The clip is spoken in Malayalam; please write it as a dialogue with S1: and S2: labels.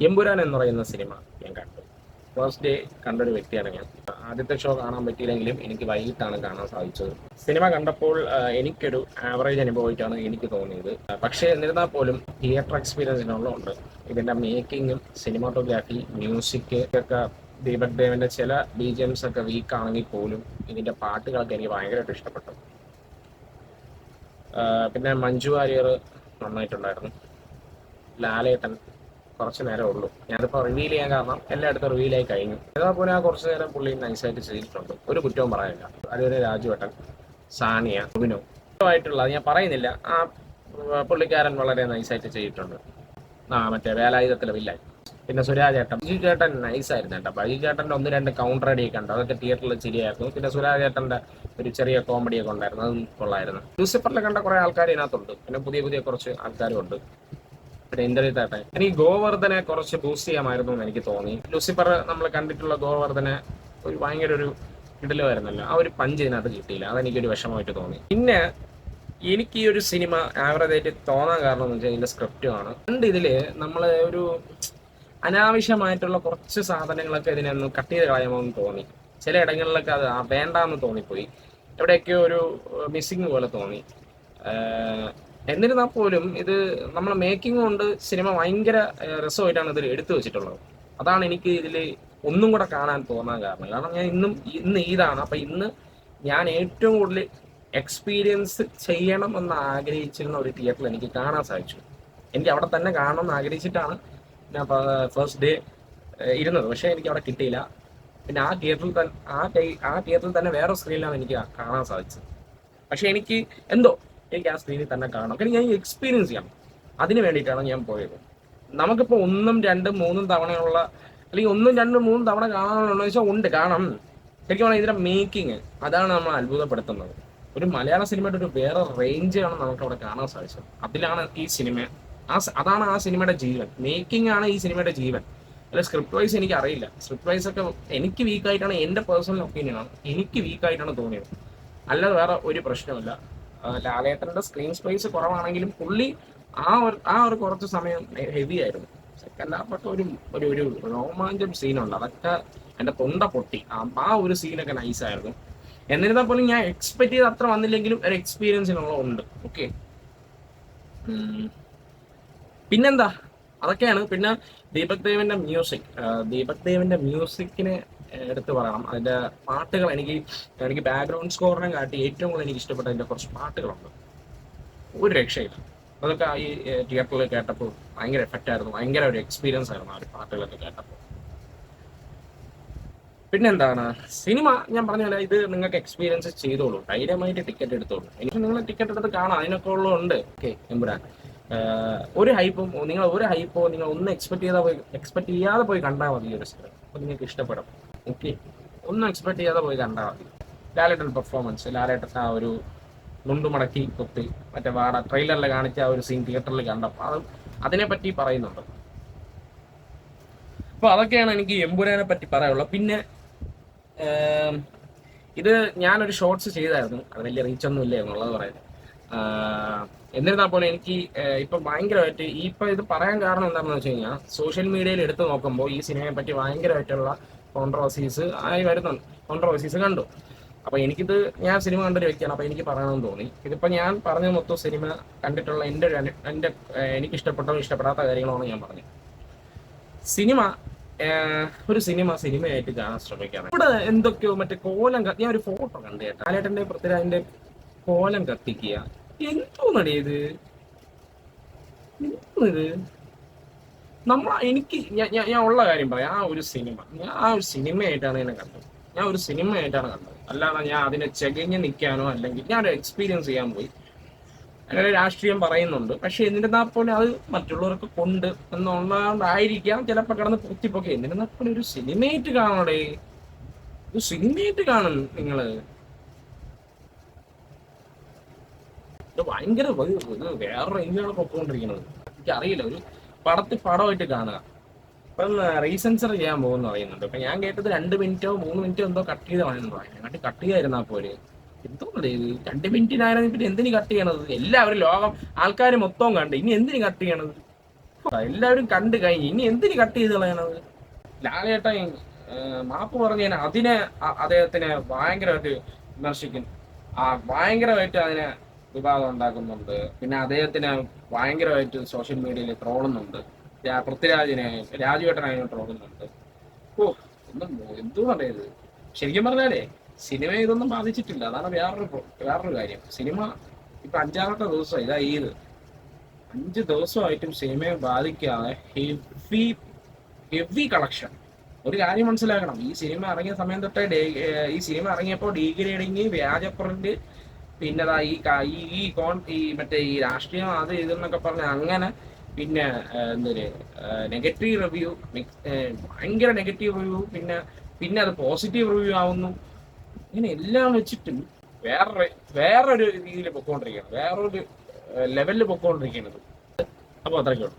S1: എമ്പുരാൻ എന്ന് പറയുന്ന സിനിമ ഞാൻ കണ്ടു. ഫസ്റ്റ് ഡേ കണ്ടൊരു വ്യക്തിയാണ് ഞാൻ. ആദ്യത്തെ ഷോ കാണാൻ പറ്റിയില്ലെങ്കിലും എനിക്ക് വൈകിട്ടാണ് കാണാൻ സാധിച്ചത്. സിനിമ കണ്ടപ്പോൾ എനിക്കൊരു ആവറേജ് അനുഭവമായിട്ടാണ് എനിക്ക് തോന്നിയത്. പക്ഷേ എന്നിരുന്നാൽ പോലും തിയേറ്റർ എക്സ്പീരിയൻസിനുള്ളതുണ്ട്. ഇതിൻ്റെ മേക്കിങ്ങും സിനിമാറ്റോഗ്രാഫി മ്യൂസിക് ഒക്കെ ദീപക് ദേവിൻ്റെ ചില BGMs ഒക്കെ വീക്ക് ആണെങ്കിൽ പോലും ഇതിൻ്റെ പാട്ടുകളൊക്കെ എനിക്ക് ഭയങ്കരമായിട്ട് ഇഷ്ടപ്പെട്ടു. പിന്നെ മഞ്ജു വാര്യർ നന്നായിട്ടുണ്ടായിരുന്നു. ലാലേട്ടൻ കുറച്ച് നേരം ഉള്ളൂ. ഞാനിപ്പോൾ റിവീൽ ചെയ്യാൻ കാരണം എല്ലായിടത്തും റിവീലായി കഴിഞ്ഞു. അതേപോലെ ആ കുറച്ച് നേരം പുള്ളി നൈസായിട്ട് ചെയ്തിട്ടുണ്ട്. ഒരു കുറ്റവും പറയാനില്ല. അതുപോലെ രാജുവേട്ടൻ, സാനിയ, അഭിനോ ആയിട്ടുള്ള ഞാൻ പറയുന്നില്ല, ആ പുള്ളിക്കാരൻ വളരെ നൈസായിട്ട് ചെയ്തിട്ടുണ്ട്. മറ്റേ വേലായുധത്തിലെ വില്ലായി. പിന്നെ സുരാജേട്ടൻ, ബൈജു ചേട്ടൻ നൈസായിരുന്നു കേട്ടോ. ബൈജു ചേട്ടൻ്റെ 1-2 കൗണ്ടർ അടിയൊക്കെ ഉണ്ട്, അതൊക്കെ തിയേറ്ററിൽ ചിരിയായിരുന്നു. പിന്നെ സുരാജേട്ടൻ്റെ ഒരു ചെറിയ കോമഡിയൊക്കെ ഉണ്ടായിരുന്നു, അതും കൊള്ളായിരുന്നു. ലൂസിഫറിൽ കണ്ട കുറേ ആൾക്കാർ ഇതിനകത്തുണ്ട്. പിന്നെ പുതിയ കുറച്ച് ആൾക്കാരും ഉണ്ട്. പിന്നെ ഇന്ദ്രജിത്താട്ടെ, എനിക്ക് ഗോവർദ്ധനെ കുറച്ച് ബൂസ്റ്റ് ചെയ്യാമായിരുന്നു എന്ന് എനിക്ക് തോന്നി. ലൂസിഫർ നമ്മൾ കണ്ടിട്ടുള്ള ഗോവർദ്ധനെ ഒരു ഭയങ്കര ഒരു ഇടലുമായിരുന്നല്ലോ, ആ ഒരു പഞ്ച് ഇതിനകത്ത് കിട്ടിയില്ല. അതെനിക്കൊരു വിഷമമായിട്ട് തോന്നി. പിന്നെ എനിക്ക് ഈ ഒരു സിനിമ ആവറേജ് ആയിട്ട് തോന്നാൻ കാരണം എന്ന് വെച്ചാൽ ഇതിൻ്റെ സ്ക്രിപ്റ്റുമാണ്. ഇതില് നമ്മൾ ഒരു അനാവശ്യമായിട്ടുള്ള കുറച്ച് സാധനങ്ങളൊക്കെ ഇതിനൊന്ന് കട്ട് ചെയ്ത് കളയാമെന്ന് തോന്നി. ചില ഇടങ്ങളിലൊക്കെ അത് വേണ്ടാന്ന് തോന്നിപ്പോയി. എവിടെയൊക്കെയോ ഒരു മിസ്സിങ് പോലെ തോന്നി. എന്നിരുന്നാൽ പോലും ഇത് നമ്മളെ മേക്കിംഗ് കൊണ്ട് സിനിമ ഭയങ്കര രസമായിട്ടാണ് ഇതിൽ എടുത്തു വെച്ചിട്ടുള്ളത്. അതാണ് എനിക്ക് ഇതിൽ ഒന്നും കൂടെ കാണാൻ തോന്നാൻ കാരണം ഞാൻ ഇന്ന് ഈദാണ്. അപ്പം ഇന്ന് ഞാൻ ഏറ്റവും കൂടുതൽ എക്സ്പീരിയൻസ് ചെയ്യണം എന്ന് ആഗ്രഹിച്ചിരുന്ന ഒരു തിയേറ്ററിൽ എനിക്ക് കാണാൻ സാധിച്ചു. എനിക്ക് അവിടെ തന്നെ കാണണമെന്ന് ആഗ്രഹിച്ചിട്ടാണ് ഞാൻ ഫസ്റ്റ് ഡേ ഇരുന്നത്. പക്ഷേ എനിക്ക് അവിടെ കിട്ടിയില്ല. പിന്നെ ആ തിയേറ്ററിൽ തന്നെ വേറെ സ്ക്രീനിലാണ് എനിക്ക് കാണാൻ സാധിച്ചത്. പക്ഷെ എനിക്ക് ആ സ്ക്രീനിൽ തന്നെ കാണണം. കാരണം ഞാൻ എക്സ്പീരിയൻസ് ചെയ്യണം. അതിന് വേണ്ടിയിട്ടാണ് ഞാൻ പോയത്. നമുക്കിപ്പോൾ 1, 2, 3 തവണയുള്ള അല്ലെങ്കിൽ 1, 2, 3 തവണ കാണാനുള്ളതെന്ന് വെച്ചാൽ ഉണ്ട്, കാണാം. ശരിക്കും പറഞ്ഞാൽ ഇതിൻ്റെ മേക്കിങ് അതാണ് നമ്മൾ അത്ഭുതപ്പെടുത്തുന്നത്. ഒരു മലയാള സിനിമയുടെ ഒരു വേറെ റേഞ്ചാണ് നമുക്ക് അവിടെ കാണാൻ സാധിച്ചത്. അതിലാണ് ഈ സിനിമ, അതാണ് ആ സിനിമയുടെ ജീവൻ. മേക്കിംഗ് ആണ് ഈ സിനിമയുടെ ജീവൻ. അല്ല, സ്ക്രിപ്റ്റ് വൈസ് എനിക്ക് അറിയില്ല. സ്ക്രിപ്റ്റ് വൈസ് ഒക്കെ എനിക്ക് വീക്കായിട്ടാണ്, എൻ്റെ പേഴ്സണൽ ഒപ്പീനിയനാണ്, എനിക്ക് വീക്കായിട്ടാണ് തോന്നിയത്. അല്ലാതെ വേറെ ഒരു പ്രശ്നമില്ല. ലാലേട്ടൻ്റെ സ്ക്രീൻ സ്പേസ് കുറവാണെങ്കിലും പുള്ളി ആ ഒരു കുറച്ച് സമയം ഹെവി ആയിരുന്നു. സെക്കൻഡ് ഹാഫൊക്കെ ഒരു രോമാഞ്ചം സീനുണ്ട്, അതൊക്കെ എൻ്റെ തൊണ്ട പൊട്ടി. ആ ഒരു സീനൊക്കെ നൈസായിരുന്നു. എന്നിരുന്നാൽ പോലും ഞാൻ എക്സ്പെക്ട് ചെയ്ത് അത്ര വന്നില്ലെങ്കിലും ഒരു എക്സ്പീരിയൻസിനുള്ളത് ഓക്കെ. പിന്നെന്താ, അതൊക്കെയാണ്. പിന്നെ ദീപക് ദേവിൻ്റെ മ്യൂസിക്കിനെ എടുത്ത് പറയണം. അതിൻ്റെ പാട്ടുകൾ എനിക്ക് ബാക്ക്ഗ്രൗണ്ട് സ്കോറിനെ കാട്ടി ഏറ്റവും കൂടുതൽ എനിക്ക് ഇഷ്ടപ്പെട്ട അതിൻ്റെ കുറച്ച് പാട്ടുകളുണ്ട്. ഒരു രക്ഷയില്ല. അതൊക്കെ ഈ തിയേറ്ററിൽ കേട്ടപ്പോൾ ഭയങ്കര എഫക്റ്റായിരുന്നു, ഭയങ്കര ഒരു എക്സ്പീരിയൻസ് ആയിരുന്നു ആ ഒരു പാട്ടുകളൊക്കെ കേട്ടപ്പോൾ. പിന്നെന്താണ്, സിനിമ ഞാൻ പറഞ്ഞ പോലെ ഇത് നിങ്ങൾക്ക് എക്സ്പീരിയൻസ് ചെയ്തോളൂ, ധൈര്യമായിട്ട് ടിക്കറ്റ് എടുത്തോളൂ. എനിക്ക് നിങ്ങൾ ടിക്കറ്റ് എടുത്ത് കാണാം, അതിനൊക്കെ ഉള്ളതുണ്ട്. ഓക്കെ, എമ്പുരാൻ ഒരു ഹൈപ്പോ നിങ്ങൾ ഒന്നും എക്സ്പെക്ട് ചെയ്യാതെ പോയി കണ്ടാൽ മതി ഈ ഒരു സിനിമ. അപ്പോൾ നിങ്ങൾക്ക് ഇഷ്ടപ്പെടും. ഓക്കെ, ഒന്നും എക്സ്പെക്ട് ചെയ്യാതെ പോയി കണ്ടാൽ മതി. ലാലേട്ടൻ പെർഫോമൻസ്, ലാലേട്ടൻ ആ ഒരു മുണ്ടുമടക്കി കുത്തി മറ്റേ ട്രെയിലറിൽ കാണിച്ച ആ ഒരു സീൻ തിയേറ്ററിൽ കണ്ടപ്പോൾ അതിനെപ്പറ്റി പറയുന്നുണ്ട്. അപ്പോൾ അതൊക്കെയാണ് എനിക്ക് എമ്പുരാനെ പറ്റി പറയാനുള്ളത്. പിന്നെ ഇത് ഞാനൊരു ഷോർട്സ് ചെയ്തായിരുന്നു, അത് വലിയ റീച്ചൊന്നും ഇല്ലായിരുന്നു ഉള്ളത് പറയുന്നത്. എന്നിരുന്നാൽ പോലെ എനിക്ക് ഇപ്പം ഭയങ്കരമായിട്ട് ഇത് പറയാൻ കാരണം എന്താണെന്ന് വെച്ച് കഴിഞ്ഞാൽ, സോഷ്യൽ മീഡിയയിൽ എടുത്ത് നോക്കുമ്പോൾ ഈ സിനിമയെ പറ്റി ഭയങ്കരമായിട്ടുള്ള കോൺട്രവേഴ്സീസ് കണ്ടു. അപ്പോൾ ഞാൻ സിനിമ കണ്ടൊരു വ്യക്തിയാണ്, അപ്പോൾ എനിക്ക് പറയണമെന്ന് തോന്നി. ഇതിപ്പോൾ ഞാൻ പറഞ്ഞ മൊത്തം സിനിമ കണ്ടിട്ടുള്ള എൻ്റെ എനിക്ക് ഇഷ്ടപ്പെടാത്ത കാര്യങ്ങളാണ് ഞാൻ പറഞ്ഞത്. ഒരു സിനിമയായിട്ട് കാണാൻ ശ്രമിക്കാം. ഇവിടെ എന്തൊക്കെയോ മറ്റേ ഞാൻ ഒരു ഫോട്ടോ കണ്ടു കേട്ടോ, ലാലേട്ടൻ്റെ പൃഥ്വിരാജിൻ്റെ കോലം കത്തിക്കുക. എന്തോന്നടി ഇത് ഞാൻ ഉള്ള കാര്യം പറയാം. ആ ഒരു സിനിമയായിട്ടാണ് എന്നെ കണ്ടത്. അല്ലാതെ ഞാൻ അതിനെ ചെകഞ്ഞ് നിൽക്കാനോ അല്ലെങ്കിൽ ഞാൻ എക്സ്പീരിയൻസ് ചെയ്യാൻ പോയി. അങ്ങനെ രാഷ്ട്രീയം പറയുന്നുണ്ട്, പക്ഷെ എന്നിരുന്നാൽ പോലെ അത് മറ്റുള്ളവർക്ക് കൊണ്ട് എന്നുള്ളതായിരിക്കാം ചിലപ്പോൾ കിടന്ന് പൊത്തിപ്പൊക്കെ. എന്നിരുന്നാൽ പോലെ ഒരു സിനിമയായിട്ട് കാണണേ, നിങ്ങള്. ഭയങ്കര വേറെ റേഞ്ചാണ് പൊക്കോണ്ടിരിക്കുന്നത്. എനിക്കറിയില്ല, ഒരു പടമായിട്ട് കാണുക. ഇപ്പം റീസെൻസർ ചെയ്യാൻ പോകുന്നു പറയുന്നുണ്ട്. ഇപ്പം ഞാൻ കേട്ടത് 2 മിനിറ്റോ 3 മിനിറ്റോ എന്തോ കട്ട് ചെയ്ത് പറയുന്നുണ്ടോ. അതിനെക്കാട്ടി കട്ട് ചെയ്യാതിരുന്നാൽ പോലെ. എന്തോന്നേ 2 മിനിറ്റിനായിരുന്നു പിന്നെ എന്തിനു കട്ട് ചെയ്യണത്? എല്ലാവരും ആൾക്കാർ മൊത്തവും കണ്ട്, ഇനി എന്തിനു കട്ട് ചെയ്യണത്? എല്ലാവരും കണ്ടു കഴിഞ്ഞു, ഇനി എന്തിന് കട്ട് ചെയ്ത് കളയണത്? ലാലേട്ടൻ മാപ്പ് പറഞ്ഞതിന് അതിനെ അദ്ദേഹത്തിനെ ഭയങ്കരമായിട്ട് വിമർശിക്കും, ഭയങ്കരമായിട്ട് അതിനെ വിവാദം ഉണ്ടാക്കുന്നുണ്ട്. പിന്നെ അദ്ദേഹത്തിനെ ഭയങ്കരമായിട്ട് സോഷ്യൽ മീഡിയയിൽ ട്രോളുന്നുണ്ട്. പൃഥ്വിരാജിനെ, രാജുവേട്ടനെ ട്രോളുന്നുണ്ട്. ഓ, ഒന്നും എന്തു പറയത്. ശരിക്കും പറഞ്ഞാലേ സിനിമ ഇതൊന്നും ബാധിച്ചിട്ടില്ല. അതാണ് വേറൊരു കാര്യം. സിനിമ ഇപ്പൊ 5-ാമത്തെ ദിവസം ഇതാ ഈദ്, 5 ദിവസമായിട്ടും സിനിമയെ ബാധിക്കാതെ ഹെവി കളക്ഷൻ. ഒരു കാര്യം മനസ്സിലാക്കണം, ഈ സിനിമ ഇറങ്ങിയ സമയം തൊട്ടേ ഈ സിനിമ ഇറങ്ങിയപ്പോൾ ഡീഗ്രേഡിങ്, വ്യാജ പ്രിന്റ്, പിന്നെ ഈ മറ്റേ ഈ രാഷ്ട്രീയം അത് ഇതെന്നൊക്കെ പറഞ്ഞ അങ്ങനെ, പിന്നെ എന്തൊരു നെഗറ്റീവ് റിവ്യൂ, ഭയങ്കര നെഗറ്റീവ് റിവ്യൂ, പിന്നെ അത് പോസിറ്റീവ് റിവ്യൂ ആവുന്നു. ഇങ്ങനെ എല്ലാം വെച്ചിട്ടും വേറൊരു രീതിയിൽ പൊക്കോണ്ടിരിക്കുകയാണ്, വേറൊരു ലെവലിൽ പൊക്കോണ്ടിരിക്കുന്നത്. അപ്പോൾ അത്രയ്ക്കുള്ളൂ.